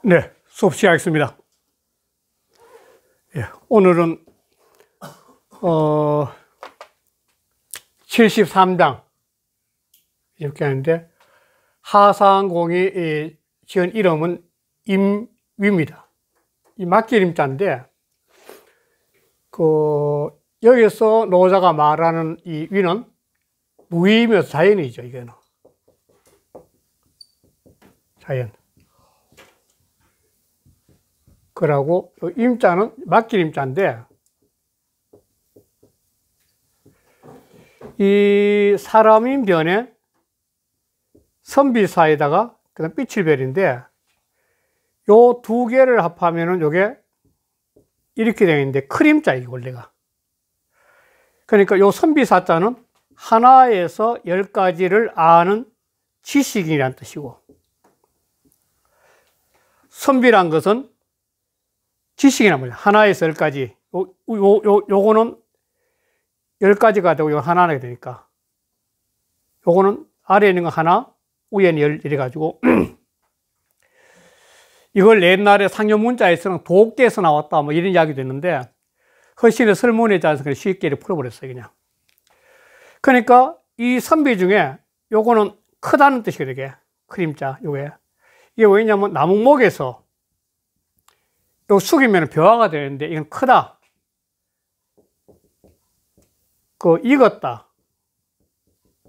네, 수업 시작하겠습니다. 예, 오늘은 73장 이렇게 하는데 하상공이 지은 이름은 임위입니다. 이 맡기림자인데 여기서 노자가 말하는 이 위는 무위이면서 자연이죠. 이거는 자연. 그러고 임자는 맡기림자인데 이 사람인 변에 선비사에다가 그다음 삐칠별인데 요 두 개를 합하면은 요게 이렇게 되어 있는데 크림자이고 원래가. 그러니까 요 선비사자는 하나에서 10가지를 아는 지식이라는 뜻이고, 선비란 것은 지식이란 말이야. 하나에서 10가지. 요거는 10가지가 되고, 요 하나가 되니까. 요거는 아래에 있는 거 하나, 위에는 10 이래가지고. 이걸 옛날에 상여문자에서는 도옥대에서 나왔다, 뭐 이런 이야기도 있는데, 허신의 설문에 대해서 그냥 쉽게 풀어버렸어요, 그냥. 그러니까 이 선비 중에 요거는 크다는 뜻이거든요, 이게. 크림자, 요게. 이게 왜냐면 나무목에서 요 숙이면 벼화가 되는데 이건 크다. 익었다.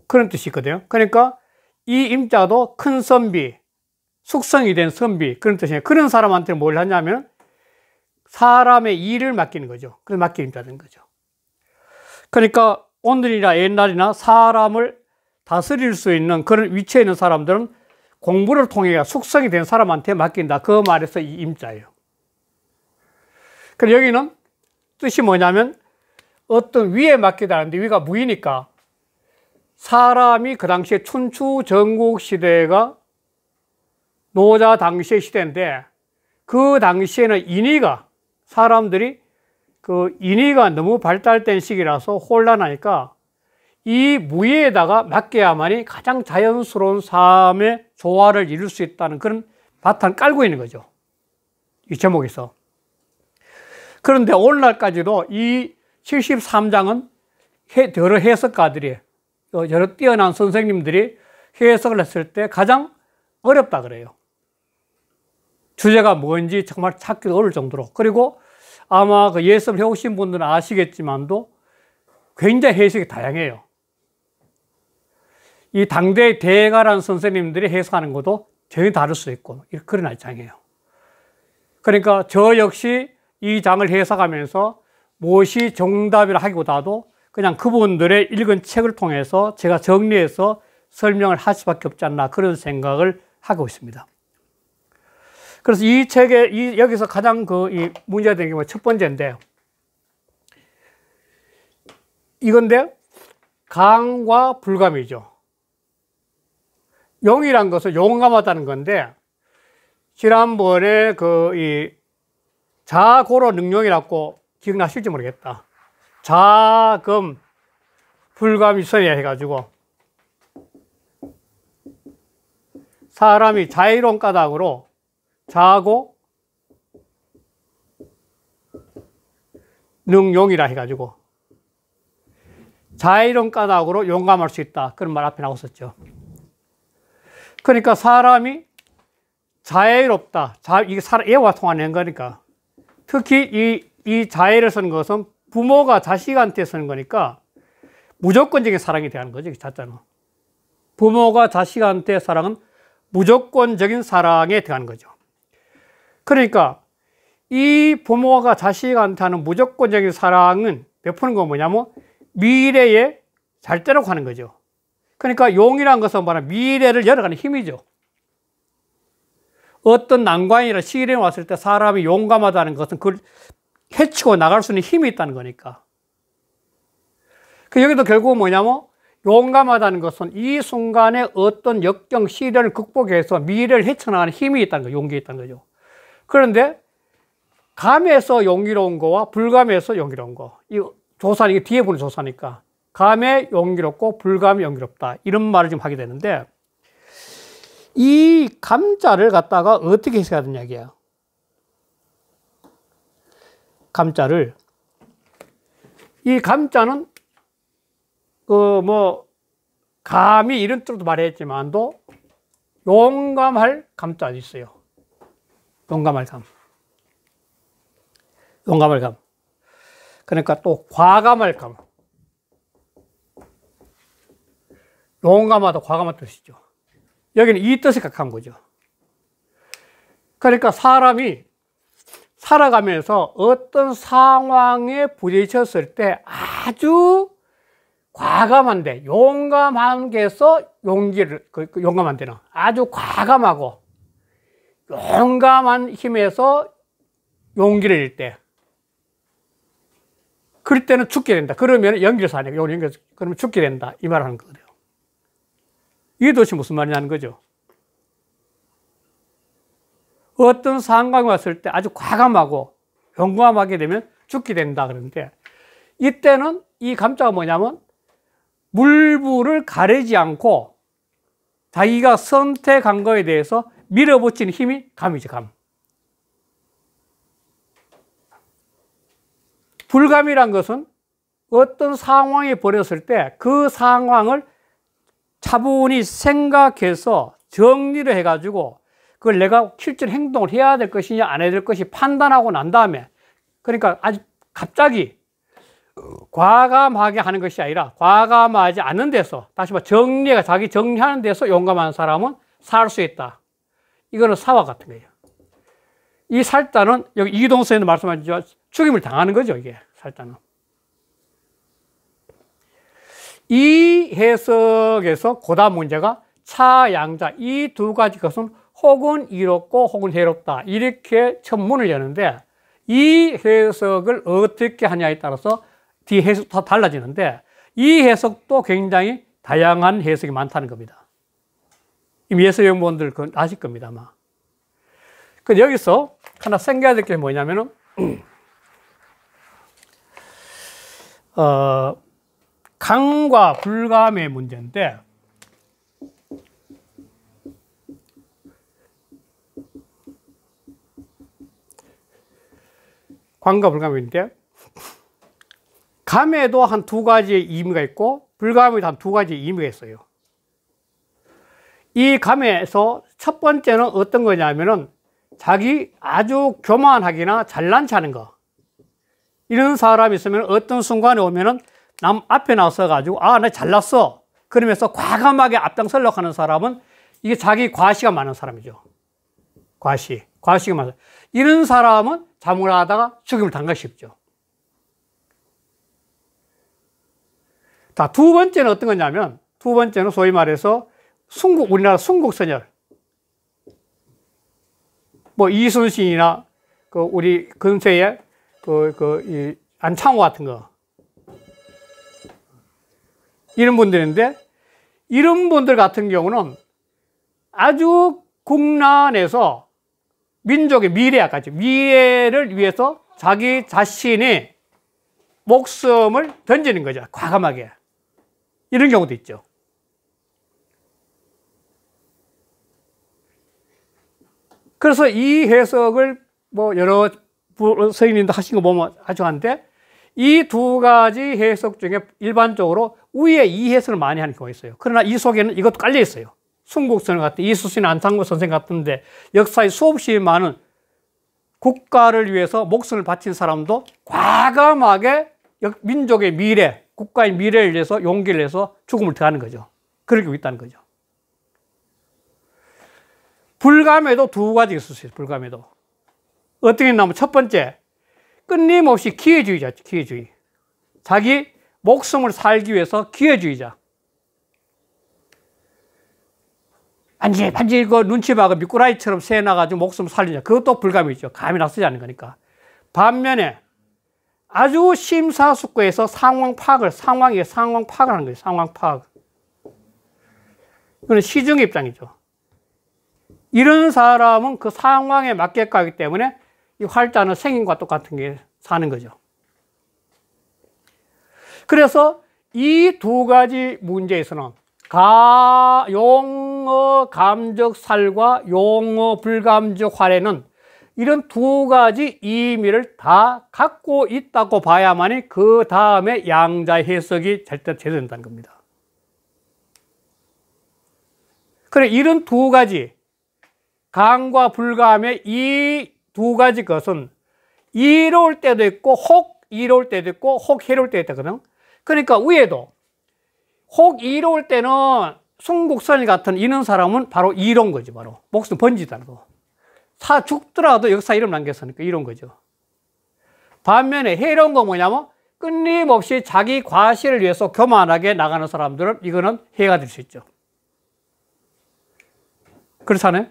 그런 뜻이 있거든요. 그러니까 이 임자도 큰 선비, 숙성이 된 선비, 그런 뜻이에요. 그런 사람한테 뭘 하냐면 사람의 일을 맡기는 거죠. 그래서 맡기림자 된 거죠. 그러니까 오늘이나 옛날이나 사람을 다스릴 수 있는 그런 위치에 있는 사람들은 공부를 통해 숙성이 된 사람한테 맡긴다. 그 말에서 이 임자예요. 그럼 여기는 뜻이 뭐냐면 어떤 위에 맡기다는데 위가 무이니까 사람이 그 당시에 춘추 전국 시대가 노자 당시의 시대인데 그 당시에는 인의가 사람들이 인의가 너무 발달된 시기라서 혼란하니까 이 무예에다가 맡겨야만이 가장 자연스러운 삶의 조화를 이룰 수 있다는 그런 바탕을 깔고 있는 거죠. 이 제목에서. 그런데 오늘날까지도 이 73장은 여러 해석가들이, 여러 뛰어난 선생님들이 해석을 했을 때 가장 어렵다 그래요. 주제가 뭔지 정말 찾기 어려울 정도로. 그리고 아마 예습을 해오신 분들은 아시겠지만도 굉장히 해석이 다양해요. 이 당대의 대가라는 선생님들이 해석하는 것도 전혀 다를 수 있고, 그런 입장이에요. 그러니까 저 역시 이 장을 해석하면서 무엇이 정답이라 하기보다도 그냥 그분들의 읽은 책을 통해서 제가 정리해서 설명을 할 수밖에 없지 않나 그런 생각을 하고 있습니다. 그래서 이 책에 여기서 가장 이 문제가 되는 게 첫 번째인데 이건데 강과 불감이죠. 용이란 것은 용감하다는 건데 지난번에 이 자고로 능용이라고 기억나실지 모르겠다. 자금 불감이 있어야 해가지고 사람이 자유로운 까닭으로 자고 능용이라 해가지고 자유로운 까닭으로 용감할 수 있다. 그런 말 앞에 나왔었죠. 그러니까 사람이 자애롭다. 이게 애와 통하는 거니까. 특히 이 자애를 쓰는 것은 부모가 자식한테 쓰는 거니까 무조건적인 사랑이 되는 거죠. 자자는. 부모가 자식한테 사랑은 무조건적인 사랑에 들어가는 거죠. 그러니까 이 부모가 자식한테 하는 무조건적인 사랑은 베푸는 건 뭐냐면 미래에 잘 되라고 하는 거죠. 그러니까 용이라는 것은 뭐냐면 미래를 열어가는 힘이죠. 어떤 난관이나 시련이 왔을 때 사람이 용감하다는 것은 그걸 헤치고 나갈 수 있는 힘이 있다는 거니까. 여기도 결국은 뭐냐면 용감하다는 것은 이 순간에 어떤 역경 시련을 극복해서 미래를 헤쳐나가는 힘이 있다는 거예요. 용기가 있다는 거죠. 그런데 감에서 용기로운 거와 불감에서 용기로운 거. 이 조사, 이게 뒤에 보는 조사니까. 감에 용기롭고 불감에 용기롭다. 이런 말을 좀 하게 되는데 이 감자를 갖다가 어떻게 해석해야 되는 이야기야? 감자를, 이 감자는 감히 이런 뜻도 말했지만도 용감할 감자 있어요. 용감할 감. 용감할 감. 그러니까 또 과감할 감. 용감하다, 과감한 뜻이죠. 여기는 이 뜻을 각한 거죠. 그러니까 사람이 살아가면서 어떤 상황에 부딪혔을 때 아주 과감한데, 용감한 게서 용기를, 용감한 데는 아주 과감하고 용감한 힘에서 용기를 잃을 때, 그럴 때는 죽게 된다. 그러면 연결해서 하니까, 그러면 죽게 된다. 이 말을 하는 거예요. 이게 도대체 무슨 말이냐는 거죠. 어떤 상황이 왔을 때 아주 과감하고 용감하게 되면 죽게 된다 그러는데, 이때는 이 감자가 뭐냐면 물불을 가리지 않고 자기가 선택한 거에 대해서 밀어붙이는 힘이 감이죠, 감. 불감이란 것은 어떤 상황이 벌어졌을 때 그 상황을 차분히 생각해서 정리를 해가지고 그걸 내가 실제 행동을 해야 될 것이냐 안 해야 될 것이 판단하고 난 다음에, 그러니까 아주 갑자기 과감하게 하는 것이 아니라 과감하지 않는 데서, 다시 말해 자기 정리하는 데서 용감한 사람은 살 수 있다. 이거는 사와 같은 거예요. 이 살자는 여기 이동선에도 말씀하셨지만 죽임을 당하는 거죠, 이게 살자는. 이 해석에서 고다 문제가 차, 양자 이 두 가지 것은 혹은 이롭고 혹은 해롭다, 이렇게 천문을 여는데, 이 해석을 어떻게 하냐에 따라서 뒤 해석 다 달라지는데, 이 해석도 굉장히 다양한 해석이 많다는 겁니다. 이미 예수여러분들 아실 겁니다, 아마. 그 여기서 하나 생겨야 될 게 뭐냐면은 감과 불감의 문제인데, 감과 불감인데, 감에도 한 두 가지의 의미가 있고 불감에도 한 두 가지의 의미가 있어요. 이 감에서 첫 번째는 어떤 거냐면은 자기 아주 교만하기나 잘난 체하는 거, 이런 사람이 있으면 어떤 순간에 오면은 남 앞에 나서 가지고 나 잘났어 그러면서 과감하게 앞장서려고 하는 사람은 이게 자기 과시가 많은 사람이죠. 과시가 많아요. 이런 사람은 잘못하다가 죽임을 당하기 쉽죠. 자, 두 번째는 어떤 거냐면, 두 번째는 소위 말해서 우리나라 순국선열, 이순신이나 우리 근세에 이 안창호 같은 거, 이런 분들인데, 이런 분들 같은 경우는 아주 국난에서 민족의 미래를 위해서 자기 자신의 목숨을 던지는 거죠, 과감하게. 이런 경우도 있죠. 그래서 이 해석을 여러 선생님도 하신 거 보면 아주 한데, 이 두 가지 해석 중에 일반적으로 위에 이 해석을 많이 하는 경우가 있어요. 그러나 이 속에는 이것도 깔려 있어요. 순국선 같은, 이순신, 안창호 선생 같은데 역사에 수없이 많은 국가를 위해서 목숨을 바친 사람도 과감하게 민족의 미래, 국가의 미래를 위해서 용기를 내서 죽음을 택하는 거죠. 그렇게 있다는 거죠. 불감에도 두 가지 있을 수 있어요. 불감에도 어떻게 했냐면, 첫 번째, 끊임없이 기회주의자죠. 기회주의. 자기 목숨을 살기 위해서 기회주의자. 반지 눈치 봐가 미꾸라지처럼 새나가지고 목숨을 살리자. 그것도 불감이죠. 감이 나서지 않는 거니까. 반면에 아주 심사숙고해서 상황 파악을 하는 거예요. 상황 파악. 이거는 시중의 입장이죠. 이런 사람은 그 상황에 맞게 가기 때문에 이 활자는 생인과 똑같은 게 사는 거죠. 그래서 이 두 가지 문제에서는 용어 감적 살과 용어 불감적 활에는 이런 두 가지 의미를 다 갖고 있다고 봐야만이 그 다음에 양자 해석이 제대로 된다는 겁니다. 그래, 이런 두 가지, 감과 불감의 이 두 가지 것은 이로울 때도 있고, 혹 이로울 때도 있고, 혹 해로울 때도 있거든. 그러니까 위에도 혹 이로울 때는 순국선이 같은 이런 사람은 바로 이로운 거지, 바로. 목숨 번지다는 거. 죽더라도 역사 이름 남겼으니까 이런 거죠. 반면에 해로운 거 뭐냐면 끊임없이 자기 과실을 위해서 교만하게 나가는 사람들은 이거는 해가 될 수 있죠. 그렇잖아요?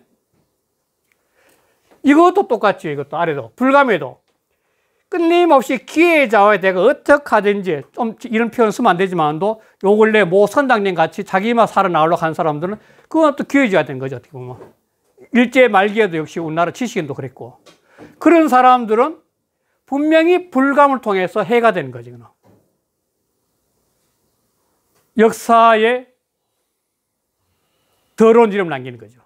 이것도 똑같죠. 이것도 아래도 불감에도 끊임없이 기회자와 내가 어떻게 하든지 좀 이런 표현 쓰면 안 되지만도 요 근래 모 선장님 같이 자기만 살아나오려고 하는 사람들은 그건 또 기회자가 된 거죠. 어떻게 보면 일제 말기에도 역시 우리나라 지식인도 그랬고 그런 사람들은 분명히 불감을 통해서 해가 되는 거지. 역사에 더러운 이름을 남기는 거죠.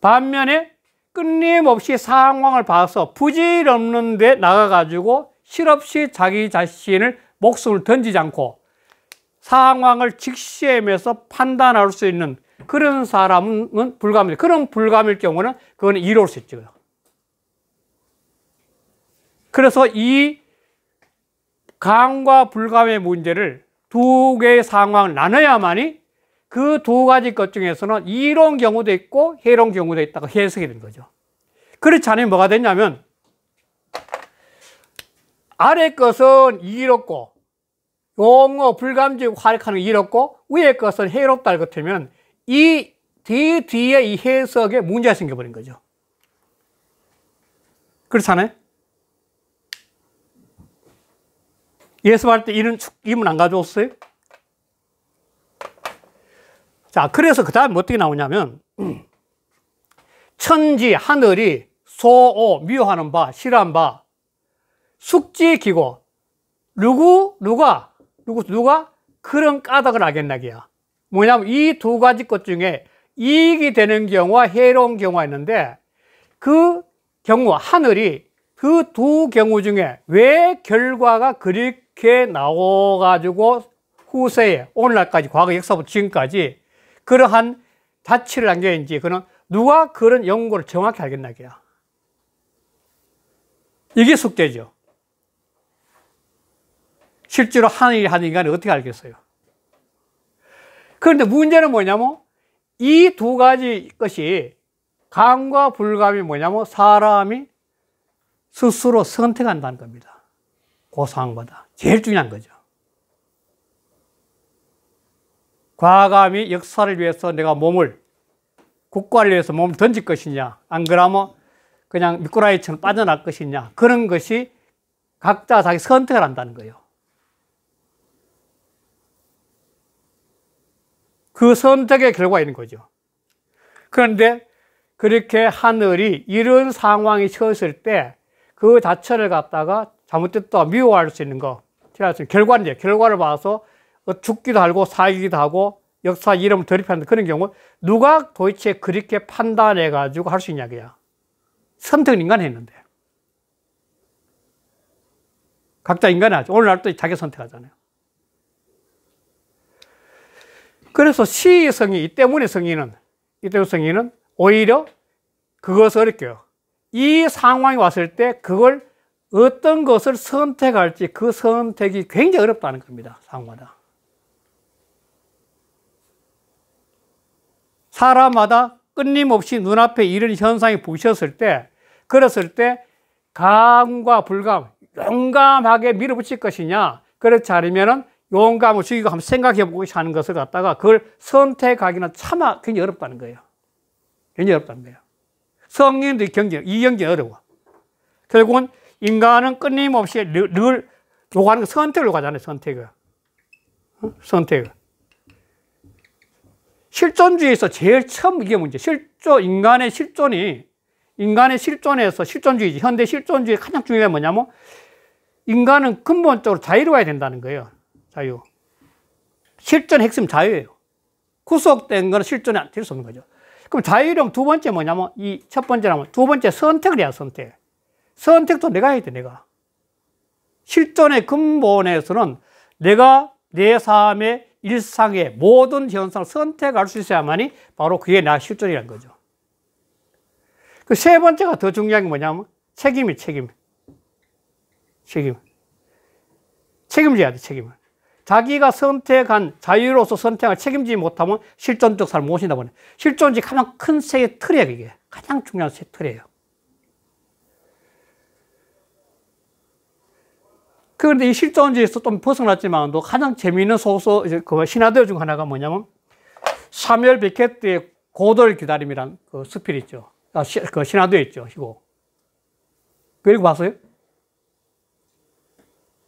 반면에 끊임없이 상황을 봐서 부질없는 데 나가가지고 실없이 자기 자신을 목숨을 던지지 않고 상황을 직시하면서 판단할 수 있는 그런 사람은 불감입니다. 그런 불감일 경우는 그거는 이로울 수 있죠. 그래서 이 감과 불감의 문제를 두 개의 상황을 나눠야만이 그 두 가지 것 중에서는 이로운 경우도 있고 해로운 경우도 있다고 해석이 되는 거죠. 그렇지 않으면 뭐가 되냐면 아래 것은 이롭고 용어 불감적 활약하는 게 이롭고 위에 것은 해롭다 할 것 같으면 이 뒤에 이 해석에 문제가 생겨버린 거죠. 그렇잖아요? 예습할 때 이런 이문 안 가져왔어요? 자, 그래서 그 다음에 어떻게 나오냐면 천지, 하늘이 소오, 미워하는 바, 싫어하는 바, 숙지기고 누가 그런 까닭을 알겠나기야. 뭐냐면 이 두 가지 것 중에 이익이 되는 경우와 해로운 경우가 있는데 그 경우 하늘이 그 두 경우 중에 왜 결과가 그렇게 나와가지고 후세에 오늘날까지 과거 역사부터 지금까지 그러한 자취를 한 게 있는지 그는 누가 그런 연구를 정확히 알겠나기야. 이게 숙제죠. 실제로 하늘이 하는 인간이 어떻게 알겠어요? 그런데 문제는 뭐냐면 이 두 가지 것이 감과 불감이 뭐냐면 사람이 스스로 선택한다는 겁니다. 그 상황마다. 제일 중요한 거죠. 과감히 역사를 위해서 내가 국가를 위해서 몸을 던질 것이냐, 안 그러면 그냥 미꾸라지처럼 빠져날 것이냐, 그런 것이 각자 자기 선택을 한다는 거예요. 그 선택의 결과가 있는 거죠. 그런데 그렇게 하늘이 이런 상황이 처했을 때 그 자체를 갖다가 잘못됐다 미워할 수 있는 거, 결과인데 결과를 봐서 죽기도 하고 살기도 하고 역사 이름을 드립하는 그런 경우 누가 도대체 그렇게 판단해 가지고 할 수 있냐고요. 선택은 인간이 했는데 각자 인간이 하죠. 오늘날 또 자기 선택하잖아요. 그래서 시의 성의, 이 때문에 성의는 오히려 그것을 어렵게요. 이 상황이 왔을 때 그걸 어떤 것을 선택할지 그 선택이 굉장히 어렵다는 겁니다. 상황마다. 사람마다 끊임없이 눈앞에 이런 현상이 부딪혔을 때, 그랬을 때 감과 불감, 용감하게 밀어붙일 것이냐, 그렇지 않으면 용감을 죽이고 한번 생각해보고 하는 것을 갖다가 그걸 선택하기는 참 굉장히 어렵다는 거예요. 굉장히 어렵다는 거예요. 성인도 이 경쟁이 어려워. 결국은 인간은 끊임없이 늘 요구하는 거 선택을 요구하잖아요. 선택을. 실존주의에서 제일 처음 이게 문제. 인간의 실존에서 실존주의지. 현대 실존주의의 가장 중요한 게 뭐냐면 인간은 근본적으로 자유로워야 된다는 거예요. 자유. 실존의 핵심 자유예요. 구속된 거는 실존이 될 수 없는 거죠. 그럼 자유령 두 번째 뭐냐면, 이 첫 번째라면 두 번째 선택을 해야 선택. 선택도 내가 해야 돼, 내가. 실존의 근본에서는 내가 내 삶의 일상의 모든 현상을 선택할 수 있어야만이 바로 그게 나 실존이라는 거죠. 그 세 번째가 더 중요한 게 뭐냐면 책임이에요, 책임. 책임을 져야 돼, 책임을. 자기가 선택한, 자유로서 선택을 책임지지 못하면 실존적 삶을 못 신다 보네. 실존지 가장 큰 세의 틀이에요, 이게. 가장 중요한 세 틀이에요. 그런데 이 실존지에서 좀 벗어났지만도 가장 재미있는 소설, 그 신화들 중 하나가 뭐냐면 사뮤엘 베켓의 고도를 기다림이란 그 스필 있죠. 그 신화도에 있죠, 이거. 그 읽어봤어요?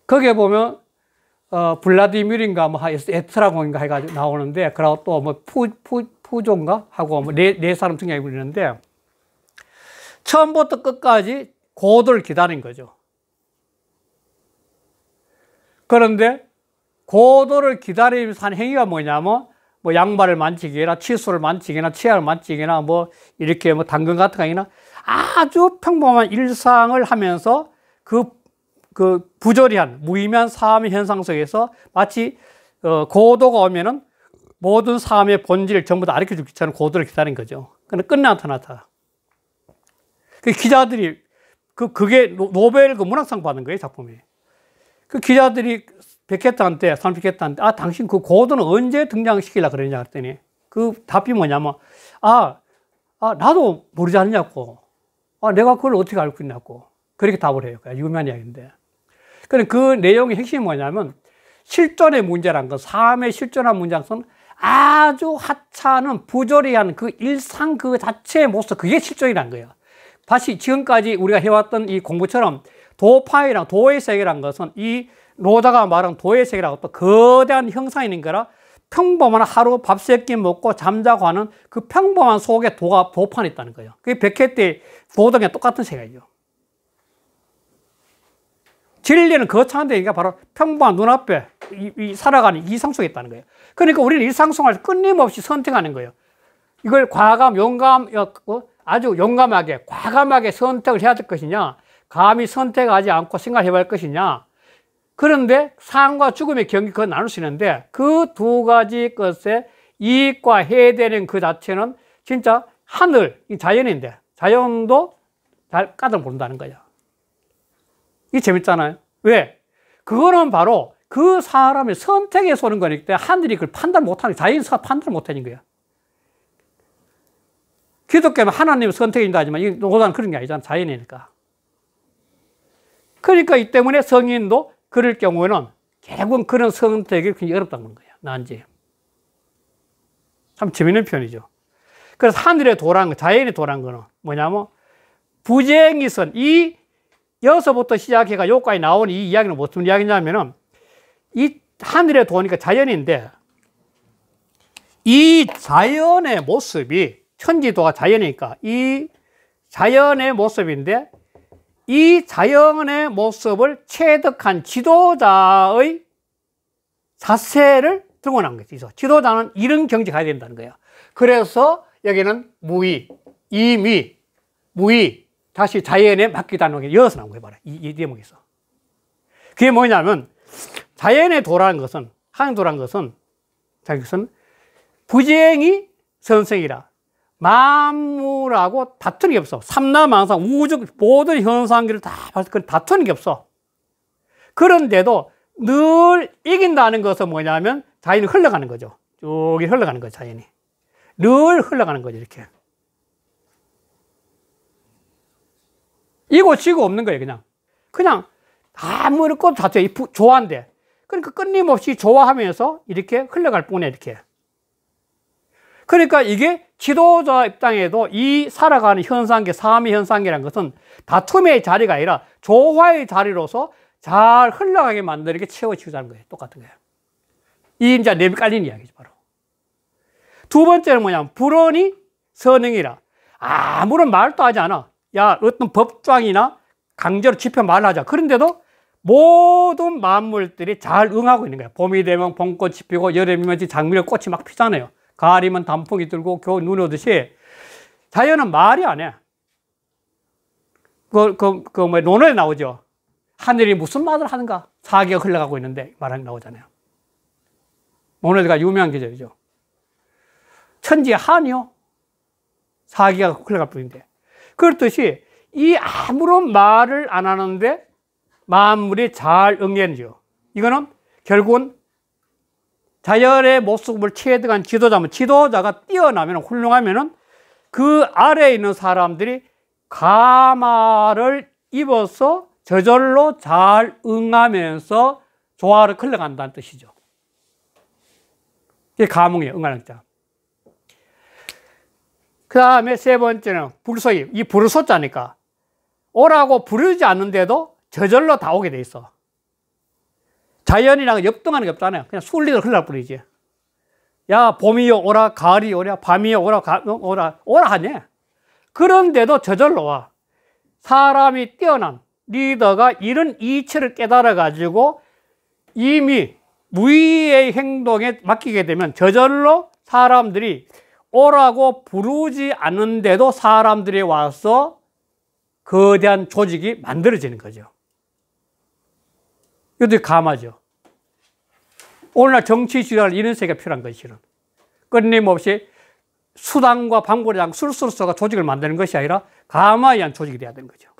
거기에 보면 블라디미르인가 뭐 에트라공인가 해가지고 나오는데, 그러고 또 뭐 푸조인가 하고 뭐 네 사람 등장해 버리는데, 처음부터 끝까지 고도를 기다린 거죠. 그런데 고도를 기다리면서 한 행위가 뭐냐면 뭐 양말을 만지기나 칫솔을 만지기나 치약을 만지기나 뭐 이렇게 뭐 당근 같은 거 아니나 아주 평범한 일상을 하면서 그 부조리한 무의미한 삶의 현상 속에서 마치 고도가 오면은 모든 삶의 본질을 전부 다 알려줄 것처럼 고도를 기다린 거죠. 근데 끝내 나타났다. 그 기자들이 그게 노벨 그 문학상 받은 거예요, 작품이. 그 기자들이 베켓한테, 산 베켓한테, 당신 그 고도는 언제 등장시키려고 그러냐 했더니, 그 답이 뭐냐면, 나도 모르지 않냐고. 내가 그걸 어떻게 알고 있냐고. 그렇게 답을 해요. 유명한 이야기인데. 그 내용의 핵심이 뭐냐면, 실존의 문제란 건, 삶의 실존한 문제란 건 아주 하찮은 부조리한 그 일상 그 자체의 모습, 그게 실존이란 거예요. 다시 지금까지 우리가 해왔던 이 공부처럼 도파이랑 도의 세계란 것은 이 노자가 말한 도의 세계라고 또 거대한 형상이 있는 거라, 평범한 하루 밥 세 끼 먹고 잠자고 하는 그 평범한 속에 도판이 있다는 거예요. 그게 베켓의 도덕에 똑같은 세계죠. 진리는 거창한데니까 바로 평범한 눈앞에 살아가는 이상 속에 있다는 거예요. 그러니까 우리는 일상 생활에서 끊임없이 선택하는 거예요. 이걸 아주 용감하게, 과감하게 선택을 해야 될 것이냐, 감히 선택하지 않고 생각해 볼 것이냐. 그런데 삶과 죽음의 경기 그건 나눌 수 있는데, 그 두 가지 것에 이익과 해되는 그 자체는 진짜 하늘, 자연인데, 자연도 잘 까다로 본다는 거예요. 이게 재밌잖아요. 왜? 그거는 바로 그 사람의 선택에서 오는 거니까 때문에 하늘이 그걸 판단 못하는 거예요. 자연이 판단을 못하는 거예요. 기독교는 하나님의 선택인다 하지만 이 노자는 그런 게 아니잖아. 자연이니까. 그러니까 이 때문에 성인도 그럴 경우에는 결국은 그런 선택이 굉장히 어렵다는 거예요. 난지. 참 재밌는 표현이죠. 그래서 하늘의 도라는 거, 자연의 도라는 거는 뭐냐면, 부쟁이선, 이 여기서부터 시작해가 여기까지 나온 이 이야기는 무슨 이야기냐면은, 이 하늘의 도니까 자연인데, 이 자연의 모습이, 천지도가 자연이니까, 이 자연의 모습인데, 이 자연의 모습을 체득한 지도자의 자세를 들고 나온 거죠. 지도자는 이런 경지 가야 된다는 거예요. 그래서 여기는 무의, 이미, 무의, 다시 자연에 맡기다는 게 이어서 나온 거예요. 바로 이 대목에서. 그게 뭐냐면, 자연의 도라는 것은, 하늘 도라는 것은, 부쟁이 선생이라. 만물하고 다투는 게 없어. 삼라망상, 우주 모든 현상들을 다 봐서 다투는 게 없어. 그런데도 늘 이긴다는 것은 뭐냐면 자연이 흘러가는 거죠. 쭉 흘러가는 거죠, 자연이. 늘 흘러가는 거죠, 이렇게. 이고 지고 없는 거예요, 그냥. 아무렇고 자체 좋아한대. 그러니까 끊임없이 좋아하면서 이렇게 흘러갈 뿐이야, 이렇게. 그러니까 이게 지도자 입장에도 이 살아가는 현상계, 삶의 현상계라는 것은 다툼의 자리가 아니라 조화의 자리로서 잘 흘러가게 만들게 채워지자는 거예요. 똑같은 거예요. 이 이제 뇌비 깔린 이야기죠, 바로. 두 번째는 뭐냐면, 불언이 선행이라. 아무런 말도 하지 않아. 야, 어떤 법조항이나 강제로 집행 말을 하자. 그런데도 모든 만물들이 잘 응하고 있는 거야. 봄이 되면 봄꽃이 피고, 여름이면 장미의 꽃이 막 피잖아요. 가을이면 단풍이 들고 겨울 눈이 오듯이 자연은 말이 안 해. 논어에 나오죠. 하늘이 무슨 말을 하는가? 사기가 흘러가고 있는데 말이 나오잖아요. 논어가 유명한 계절이죠. 천지의 한이요. 사기가 흘러갈 뿐인데. 그렇듯이 이 아무런 말을 안 하는데 만물이 잘 응해내죠. 이거는 결국은 자연의 모습을 취해들어간 지도자면, 지도자가 뛰어나면, 훌륭하면은 그 아래에 있는 사람들이 가마를 입어서 저절로 잘 응하면서 조화를 흘러간다는 뜻이죠. 이게 가몽이에요. 응하는 자. 그 다음에 세 번째는 불소임. 이 불을 솟자니까 오라고 부르지 않는데도 저절로 다 오게 돼 있어. 자연이랑 역동하는 게 없잖아요. 그냥 순리대로 흘러갈 뿐이지. 야, 봄이요 오라, 가을이 오라, 밤이요 오라, 오라 하네. 그런데도 저절로 와. 사람이 뛰어난 리더가 이런 이치를 깨달아 가지고 이미 무의의 행동에 맡기게 되면 저절로 사람들이 오라고 부르지 않는데도 사람들이 와서 거대한 조직이 만들어지는 거죠. 이것도 감하죠. 오늘날 정치 지도자는 이런 세계가 필요한 것이 실은. 끊임없이 수당과 방법을 하고 술수로서가 조직을 만드는 것이 아니라 감화에 의한 조직이 돼야 되는 거죠.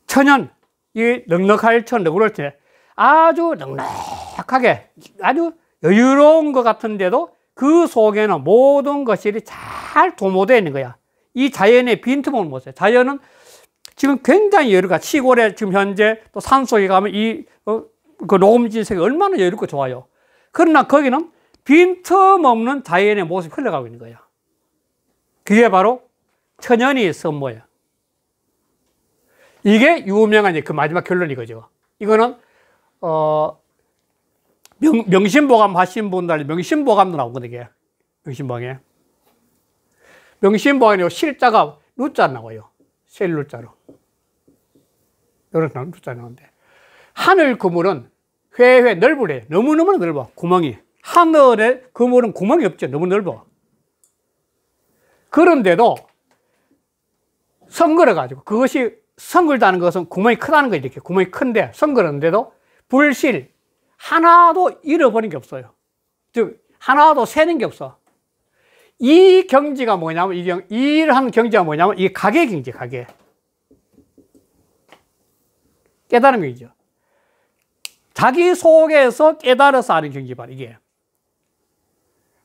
천연, 이 넉넉할 천, 너구를 때 아주 넉넉하게 아주 여유로운 것 같은데도 그 속에는 모든 것들이 잘 도모되어 있는 거야. 이 자연의 빈틈을 못 써요. 자연은 지금 굉장히 여유가, 시골에 지금 현재 또 산속에 가면 그 녹음진색이 얼마나 여유롭고 좋아요. 그러나 거기는 빈틈없는 자연의 모습이 흘러가고 있는 거예요. 그게 바로 천연이 선모예요. 이게 유명한 그 마지막 결론이거죠. 이거는 명심보감 하신 분들 명심보감도 나오거든요. 명심보감에. 명심보감이 실자가 루자 나와요. 셀루자로. 이런 루자 나오는데. 하늘 그물은 회회 넓으래. 너무너무 넓어. 구멍이. 하늘에 그물은 구멍이 없죠. 너무 넓어. 그런데도 성걸어가지고, 그것이 성걸다는 것은 구멍이 크다는 거예요. 이렇게 구멍이 큰데 성걸었는데도 불실 하나도 잃어버린 게 없어요. 즉 하나도 새는 게 없어. 이 경지가 뭐냐면, 이러한 경지가 뭐냐면 이 가계 경지, 가계. 깨달은 경지죠. 자기 속에서 깨달아서 아는 경지 바로 이게.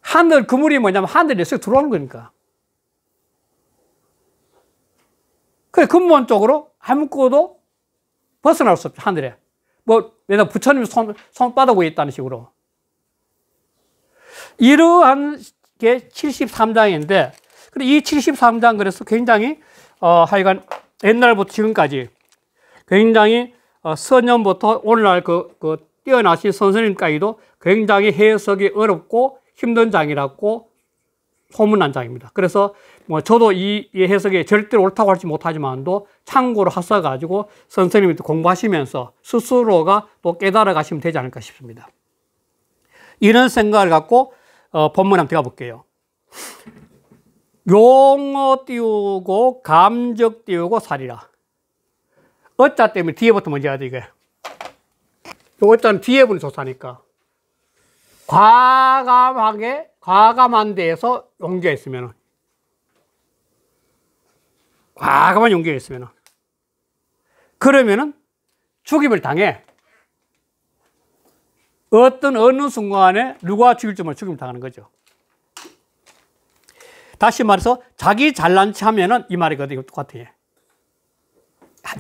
하늘 그물이 뭐냐면 하늘에 쓱 들어오는 거니까. 그래 근본적으로 아무것도 벗어날 수 없죠. 하늘에. 뭐 왜냐면 부처님 손바닥 위에 있다는 식으로. 이러한 게 73장인데, 이 73장 그래서 굉장히 하여간 옛날부터 지금까지 굉장히 서년부터 오늘날 뛰어나신 선생님까지도 굉장히 해석이 어렵고 힘든 장이라고 소문난 장입니다. 그래서 뭐 저도 이 해석이 절대로 옳다고 하지 못하지만도 참고로 하셔가지고 선생님이 공부하시면서 스스로가 또 깨달아 가시면 되지 않을까 싶습니다. 이런 생각을 갖고 본문 한번 들어가 볼게요. 용어 띄우고 감적 띄우고 살이라. 어짜 때문에 뒤에부터 먼저 해야 돼, 이게. 어짜는 뒤에 분이 조사니까. 과감한 데에서 용기가 있으면, 과감한 용기가 있으면, 그러면은 죽임을 당해. 어느 순간에 누가 죽일지 모르고 죽임을 당하는 거죠. 다시 말해서 자기 잘난 체 하면은 이 말이거든요. 똑같아요.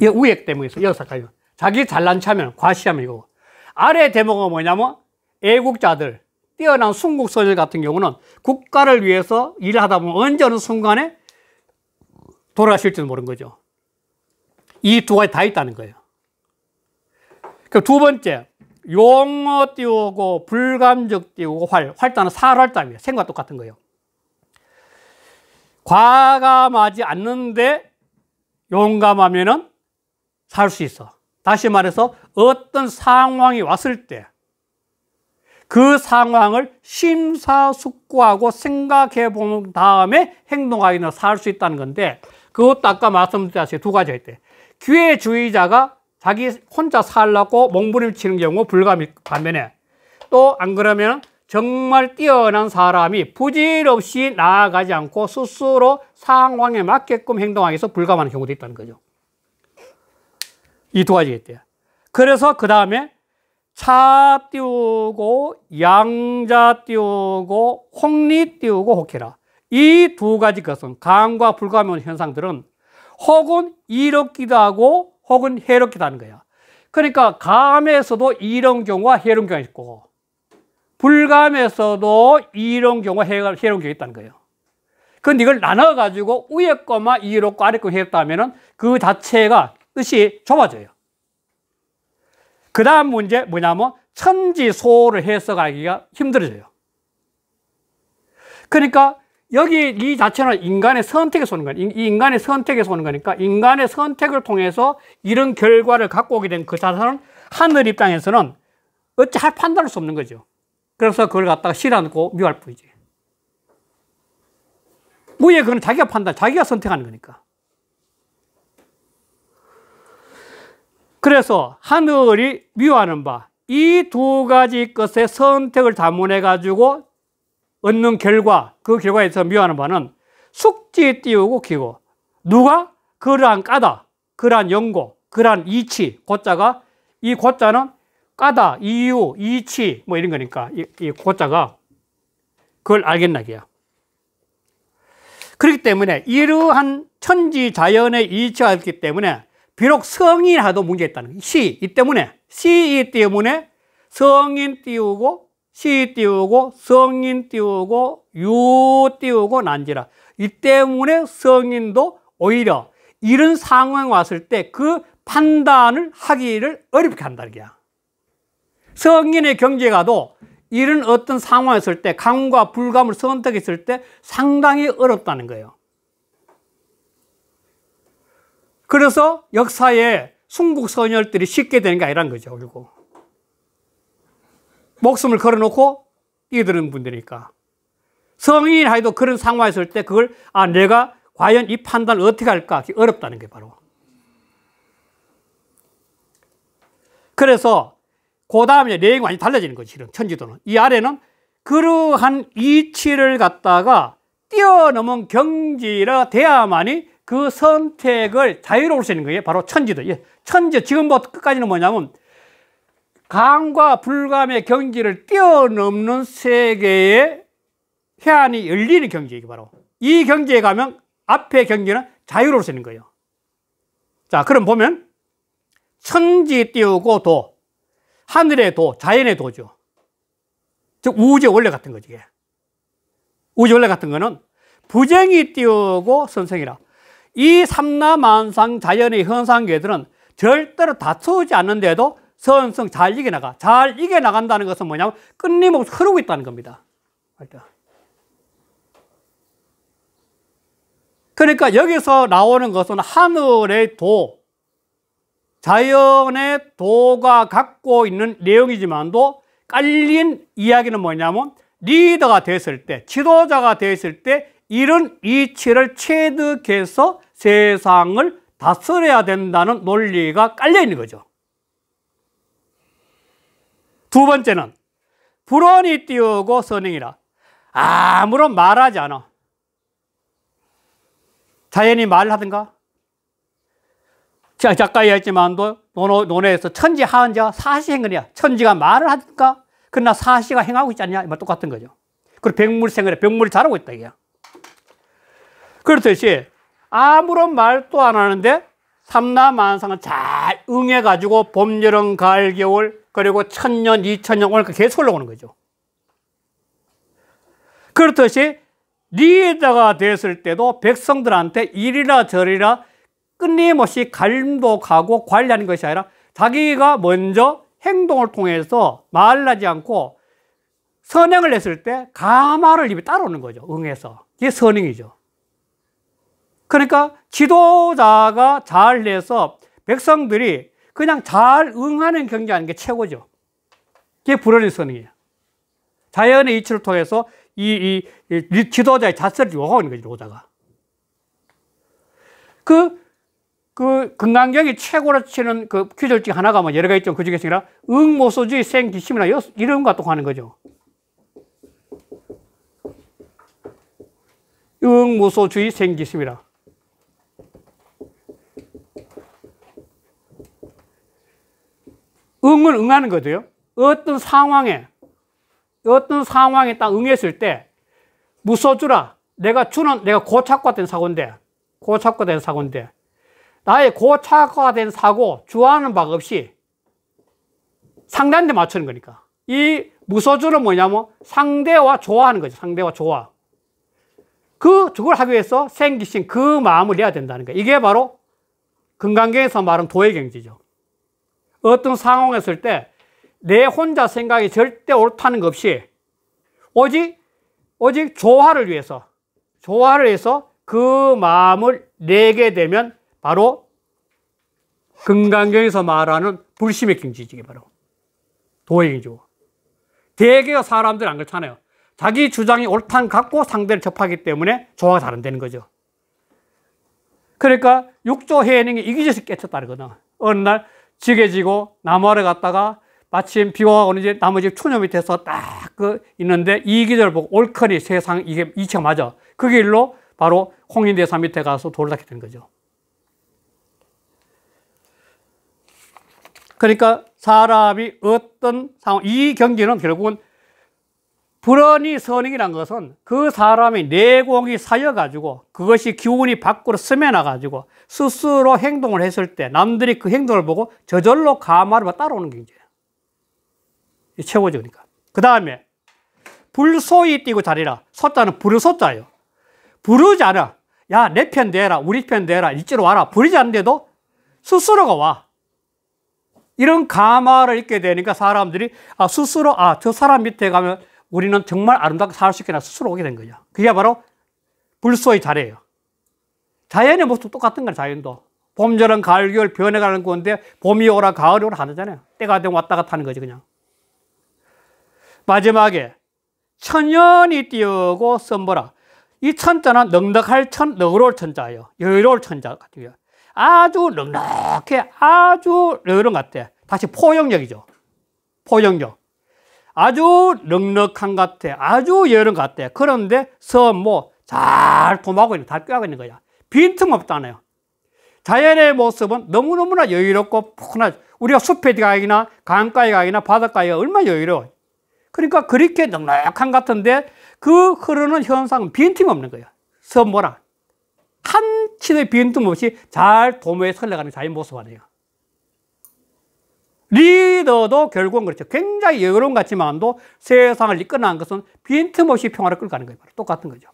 이 우액 때문에 있어. 여기서까지. 자기 잘난 체 하면, 과시하면 이거. 아래 대목은 뭐냐면 애국자들, 뛰어난 순국선열 같은 경우는 국가를 위해서 일을 하다 보면 언제 어느 순간에 돌아가실지도 모르는 거죠. 이 두 가지 다 있다는 거예요. 두 번째, 용어 띄우고 불감적 띄우고 활자는 살활자입니다. 생과 똑같은 거예요. 과감하지 않는데 용감하면은 살 수 있어. 다시 말해서 어떤 상황이 왔을 때 그 상황을 심사숙고하고 생각해 본 다음에 행동하기는 살 수 있다는 건데, 그것도 아까 말씀드렸다시피 두 가지가 있대. 기회주의자가 자기 혼자 살려고 몸부림치는 경우 불가합니다. 반면에 또 안 그러면 정말 뛰어난 사람이 부질없이 나아가지 않고 스스로 상황에 맞게끔 행동하기 위해서 불가하는 경우도 있다는 거죠. 이 두 가지가 있대요. 그래서 그 다음에 차 띄우고 양자 띄우고 홍리 띄우고 혹해라. 이 두 가지 것은 감과 불감의 현상들은 혹은 이롭기도 하고 혹은 해롭기도 하는 거야. 그러니까 감에서도 이로운 경우와 해로운 경우가 있고 불감에서도 이로운 경우와 해로운 경우가 있다는 거예요. 그런데 이걸 나눠가지고 위에 것만 이롭고 아래 것 해롭다 하면은 그 자체가 뜻이 좁아져요. 그 다음 문제 뭐냐면 천지소를 해석하기가 힘들어져요. 그러니까 여기 이 자체는 인간의 선택에서 오는 거예요. 이 인간의 선택에서 오는 거니까 인간의 선택을 통해서 이런 결과를 갖고 오게 된 그 자체는 하늘 입장에서는 어찌 할 판단할 수 없는 거죠. 그래서 그걸 갖다가 싫어하고 미워할 뿐이지. 뭐에 그건 자기가 판단, 자기가 선택하는 거니까. 그래서 하늘이 미워하는 바, 이 두 가지 것의 선택을 자문해 가지고 얻는 결과, 그 결과에서 미워하는 바는 숙지 띄우고 기고, 누가 그러한 까다, 그러한 연고, 그러한 이치, 고자가, 이 고자는 까다, 이유, 이치 뭐 이런 거니까 이 고자가 그걸 알겠나 이게야. 그렇기 때문에 이러한 천지 자연의 이치가 있기 때문에 비록 성인하도 문제가 있다는 거예요. 이 때문에 성인 띄우고 시 띄우고 성인 띄우고 유 띄우고 난지라. 이 때문에 성인도 오히려 이런 상황이 왔을 때 그 판단을 하기를 어렵게 한다는 거야. 성인의 경제가도 이런 어떤 상황이 있을 때 감과 불감을 선택했을 때 상당히 어렵다는 거예요. 그래서 역사에 순국선열들이 쉽게 되는 게 아니라는 거죠. 그리고 목숨을 걸어놓고 뛰어드는 분들이니까. 성인이 하여도 그런 상황이 있을 때 그걸 내가 과연 이 판단을 어떻게 할까 어렵다는 게 바로. 그래서 그 다음에 내용이 완전히 달라지는 거지. 천지도는. 이 아래는 그러한 이치를 갖다가 뛰어넘은 경지라 돼야만이 그 선택을 자유로울 수 있는 거예요. 바로 천지도. 천지 지금부터 끝까지는 뭐냐면 감과 불감의 경지를 뛰어넘는 세계의 해안이 열리는 경지이기 바로. 이 경지에 가면 앞의 경지는 자유로울 수 있는 거예요. 자, 그럼 보면 천지 띄우고 도, 하늘의 도, 자연의 도죠. 즉 우주의 원래 같은 거지. 우주의 원래 같은 거는 부정이 띄우고 선생이라. 이 삼라만상 자연의 현상계들은 절대로 다투지 않는데도 선성 잘 이겨나가. 잘 이겨나간다는 것은 뭐냐면 끊임없이 흐르고 있다는 겁니다. 그러니까 여기서 나오는 것은 하늘의 도, 자연의 도가 갖고 있는 내용이지만도 깔린 이야기는 뭐냐면 리더가 됐을 때, 지도자가 됐을 때 이런 이치를 체득해서 세상을 다스려야 된다는 논리가 깔려 있는 거죠. 두 번째는 불언이 띄우고 선행이라. 아무런 말하지 않아. 자연이 말을 하든가. 제가 작가 얘기했지만도 논어에서 천지 하은자 사시행근이야. 천지가 말을 하든가. 그러나 사시가 행하고 있지 않냐. 똑같은 거죠. 그리고 백물생활에 백물이 자라고 있다 이게. 그렇듯이 아무런 말도 안 하는데 삼라만상은 잘 응해가지고 봄, 여름, 가을, 겨울 그리고 1000년, 2000년 오니까 계속 올라오는 거죠. 그렇듯이 리더가 됐을 때도 백성들한테 이리라 저리라 끊임없이 감독하고 관리하는 것이 아니라 자기가 먼저 행동을 통해서 말을 하지 않고 선행을 했을 때 가마를 입에 따라오는 거죠. 응해서. 이게 선행이죠. 그러니까 지도자가 잘해서 백성들이 그냥 잘 응하는 경제하는 게 최고죠. 그게 불언의 선행이에요. 자연의 이치를 통해서 이 지도자의 자세를 요구하고 있는 거죠, 지도자가. 그 금강경이 최고로 치는 그 퀴즈 중에 하나가 뭐 여러 가지 있죠. 그 중에서 응모소주의 생기심이나 이런 것 또 하는 거죠. 응모소주의 생기심이라. 응은 응하는 거죠. 어떤 상황에 딱 응했을 때, 무소주라. 내가 고착화 된 사고인데, 나의 고착화가 된 사고, 주화하는 바가 없이 상대한테 맞추는 거니까. 이 무소주는 뭐냐면 상대와 조화하는 거죠. 상대와 조화. 저걸 하기 위해서 생기신 그 마음을 내야 된다는 거예요. 이게 바로 금강경에서 말하는 도의 경지죠. 어떤 상황에 있을 때 내 혼자 생각이 절대 옳다는 것 없이 오직 조화를 위해서 그 마음을 내게 되면 바로 금강경에서 말하는 불심의 경지지. 이게 바로 도의 경지고. 대개가 사람들은 안 그렇잖아요. 자기 주장이 옳다는 갖고 상대를 접하기 때문에 조화가 잘 안 되는 거죠. 그러니까 육조 해능이 이기적이 깨쳤다는 거거든. 어느 날 지게 지고 나무하러 갔다가 마침 비가 오는지 나무 집 추녀 밑에서 딱 있는데 이 기절을 보고 옳거니 세상 이게 이치가 맞아. 그 길로 바로 홍인대산 밑에 가서 돌을 닦게 된 거죠. 그러니까 사람이 어떤 상황, 이 경지는 결국은 불언의 선행이란 것은 그 사람의 내공이 쌓여가지고 그것이 기운이 밖으로 스며나가지고 스스로 행동을 했을 때 남들이 그 행동을 보고 저절로 감화를 따라오는 경지예요. 이 최고죠. 그러니까. 그 다음에 불소이 띄고 자리라. 소자는 부르소자예요. 부르지 않아. 야, 내 편 대라. 우리 편 대라. 이쪽으로 와라. 부르지 않는데도 스스로가 와. 이런 감화를 잊게 되니까 사람들이 스스로 저 사람 밑에 가면 우리는 정말 아름답게 살 수 있겠나 스스로 오게 된 거죠. 그게 바로 불소의 자리예요. 자연의 모습도 똑같은 거예요. 자연도. 봄, 여름, 가을, 겨울 변해가는 건데 봄이 오라 가을이 오라 하잖아요. 때가 되면 왔다 갔다 하는 거지 그냥. 마지막에 천연이 띄우고 선보라. 이 천자는 넉넉할 너그러울 천자예요. 여유로울 천자 같아요. 아주 넉넉해, 아주 여유로운 것 같아. 다시 포용력이죠. 포용력. 아주 넉넉한 것 같아. 아주 여유로운 것 같아. 그런데 잘 도마고 있는, 잘 껴가고 있는 거야. 빈틈없다네요. 자연의 모습은 너무너무나 여유롭고 푸근하죠. 우리가 숲에 가기나 강가에 가기나 바닷가에 가기나 얼마나 여유로워. 그러니까 그렇게 넉넉한 것 같은데 그 흐르는 현상은 빈틈이 없는 거예요. 선보라. 한치의 빈틈 없이 잘 도모에 설레가는 자연 모습 아니에요. 리더도 결국은 그렇죠. 굉장히 여유로운 것 같지만도 세상을 이끌어가는 것은 빈틈없이 평화를 끌고 가는 거예요. 똑같은 거죠.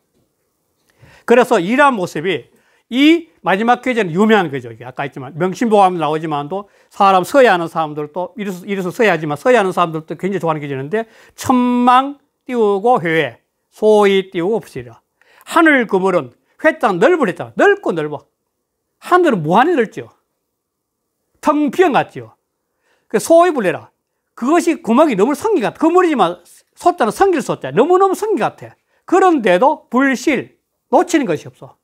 그래서 이러한 모습이 이 마지막 퀴즈는 유명한 거죠. 아까 했지만 명심보감도 나오지만도 사람 서해하는 사람들도 이래서 서해하지만 서해하는 사람들도 굉장히 좋아하는 퀴즈인데 천망 띄우고 회회 소위 띄우고 없으리라. 하늘 그물은 회장 넓으랬잖아. 넓고 넓어. 하늘은 무한히 넓죠. 텅 비어 같죠. 소위 불래라. 그것이 구멍이 너무 성기 같아. 그물이지만 소자는 성길 소자. 너무너무 성기 같아. 그런데도 불실 놓치는 것이 없어.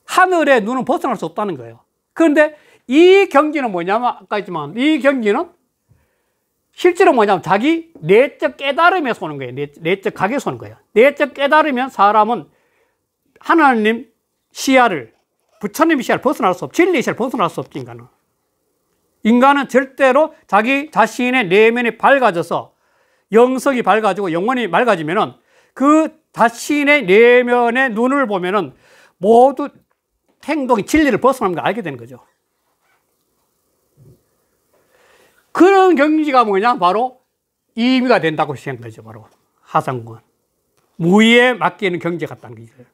하늘의 눈은 벗어날 수 없다는 거예요. 그런데 이 경지는 뭐냐면 아까 했지만 이 경지는 실제로 뭐냐면 자기 내적 깨달음에서 오는 거예요. 내적 각에서 오는 거예요. 내적 깨달으면 사람은 하나님 시야를, 부처님 시야를 벗어날 수 없고 진리 시야를 벗어날 수 없지. 인간은 절대로 자기 자신의 내면이 밝아져서 영성이 밝아지고 영혼이 맑아지면은 그 자신의 내면의 눈을 보면은 모두 행동이 진리를 벗어나는 걸 알게 되는 거죠. 그런 경지가 뭐냐? 바로 이미가 된다고 생각한 거죠. 바로 하상군. 무의에 맡기는 경지 같다는 거죠.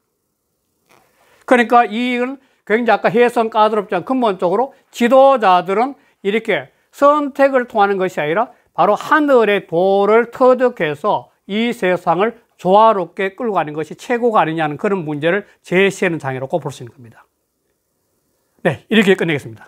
그러니까 이건 굉장히 아까 해석 까다롭지만 근본적으로 지도자들은 이렇게 선택을 통하는 것이 아니라 바로 하늘의 도를 터득해서 이 세상을 조화롭게 끌고 가는 것이 최고가 아니냐는 그런 문제를 제시하는 장이라고 볼 수 있는 겁니다. 네, 이렇게 끝내겠습니다.